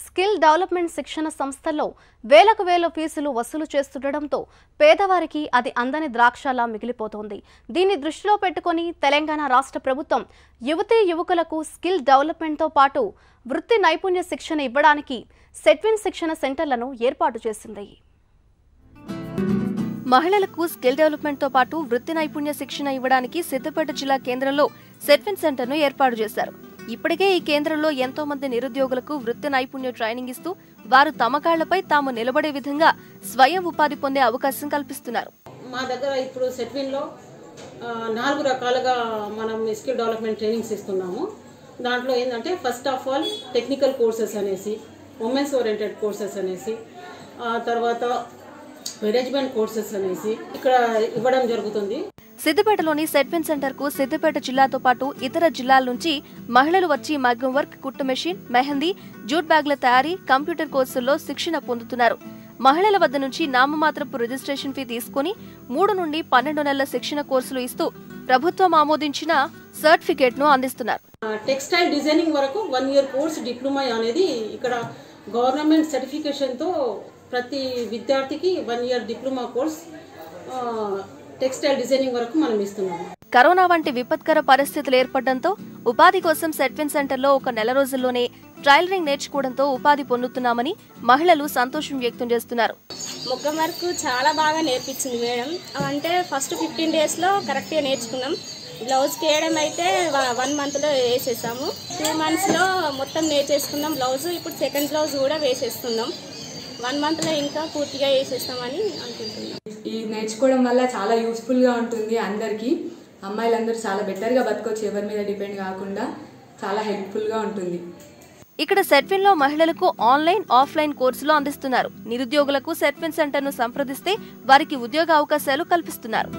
Skill development శిక్షణ సంస్థల్లో వేలకు వేల ఫీజులు వసూలు చేస్తుండటంతో పేదవారికి అది అందని ద్రాక్షలా మిగిలిపోతోంది. దీన్ని దృష్టిలో పెట్టుకొని తెలంగాణ రాష్ట్ర ప్రభుత్వం యువతీ యువకులకు స్కిల్ డెవలప్మెంట్తో పాటు వృత్తి నైపుణ్య శిక్షణ ఇవ్వడానికి సెట్విన్ శిక్షణ సెంటర్లను ఏర్పాటు చేసింది. మహిళలకు స్కిల్ డెవలప్మెంట్ తో పాటు వృత్తి నైపుణ్య శిక్షణ ఇవ్వడానికి సిద్దిపేట జిల్లా కేంద్రంలో సెట్విన్ సెంటర్ను ఏర్పాటు చేశారు. ఇప్పటికే ఈ కేంద్రంలో ఎంతో మంది నిరుద్యోగులకు వృత్తి నైపుణ్య ట్రైనింగ్ ఇస్తూ వారు తమ కాళ్లపై తాము నిలబడే విధంగా స్వయం ఉపాధి పొందే అవకాశం కల్పిస్తున్నారు. మా దగ్గర ఇప్పుడు సెట్విన్ లో 4 రకాలుగా మనం స్కిల్ డెవలప్మెంట్ ట్రైనింగ్స్ ఇస్తున్నాము. దాంట్లో ఏంటంటే first of all technical courses అనేసి, ఉమెన్స్ ఓరియంటెడ్ కోర్సెస్ అనేసి, తర్వాత మేనేజ్మెంట్ కోర్సెస్ అనేసి ఇక్కడ ఇవ్వడం జరుగుతుంది. సిద్దిపేటలోని సెట్విన్ సెంటర్ కు సిద్దిపేట జిల్లాతో పాటు ఇతర జిల్లాల నుంచి మహిళలు వచ్చి మగ్గం వర్క్, కుట్టు మెషిన్, మెహందీ, జూట్ బ్యాగ్ల తయారీ, కంప్యూటర్ కోర్సుల్లో శిక్షణ పొందుతున్నారు. మహిళల వద్ద నుంచి నామమాత్రపు రిజిస్ట్రేషన్ ఫీ తీసుకుని 3 నుండి 12 నెలల శిక్షణ కోర్సులు ఇస్తూ ప్రభుత్వం ఆమోదించిన సర్టిఫికేట్ ను అందిస్తున్నారు. టెక్స్టైల్ డిజైనింగ్ వరకు 1 ఇయర్ కోర్స్ డిప్లొమా అనేది ఇక్కడ గవర్నమెంట్ సర్టిఫికేషన్ తో ప్రతి విద్యార్థికి 1 year diploma course textile designing వరకు మనం ఇస్తున్నాము. కరోనా వంటి విపత్కర పరిస్థితులు ఏర్పడడంతో ఉపాధి కోసం సెట్విన్ సెంటర్లో 1 నెల రోజుల్లోనే టైలరింగ్ నేర్చుకోవడంతో ఉపాధి పొందుతున్నామని మహిళలు సంతోషం వ్యక్తం చేస్తున్నారు. మొగ్గం వర్క్ చాలా బాగా నేర్పించింది మేడం. అంటే ఫస్ట్ 15 డేస్లో కరెక్ట్గా నేర్చుకున్నాం. బ్లౌజ్ వేయడం అయితే 1 మంత్లో వేసేసాము. 2 మంత్స్లో మొత్తం నేర్చేసుకున్నాం బ్లౌజ్. ఇప్పుడు సెకండ్ బ్లౌజ్ కూడా వేసేస్తున్నాం. 1 మంత్లో ఇంకా పూర్తిగా వేసేస్తామని అనుకుంటున్నాం. ఈ నేర్చుకోవడం వల్ల చాలా యూస్ఫుల్గా ఉంటుంది. అందరికీ అమ్మాయిలందరూ చాలా బెటర్గా బతకొచ్చు, ఎవరి మీద డిపెండ్ కాకుండా చాలా హెల్ప్ఫుల్గా ఉంటుంది. ఇక్కడ సెట్విన్ లో మహిళలకు ఆన్లైన్, ఆఫ్లైన్ కోర్సులు అందిస్తున్నారు. నిరుద్యోగులకు సెట్విన్ సెంటర్ ను సంప్రదిస్తే వారికి ఉద్యోగ అవకాశాలు కల్పిస్తున్నారు.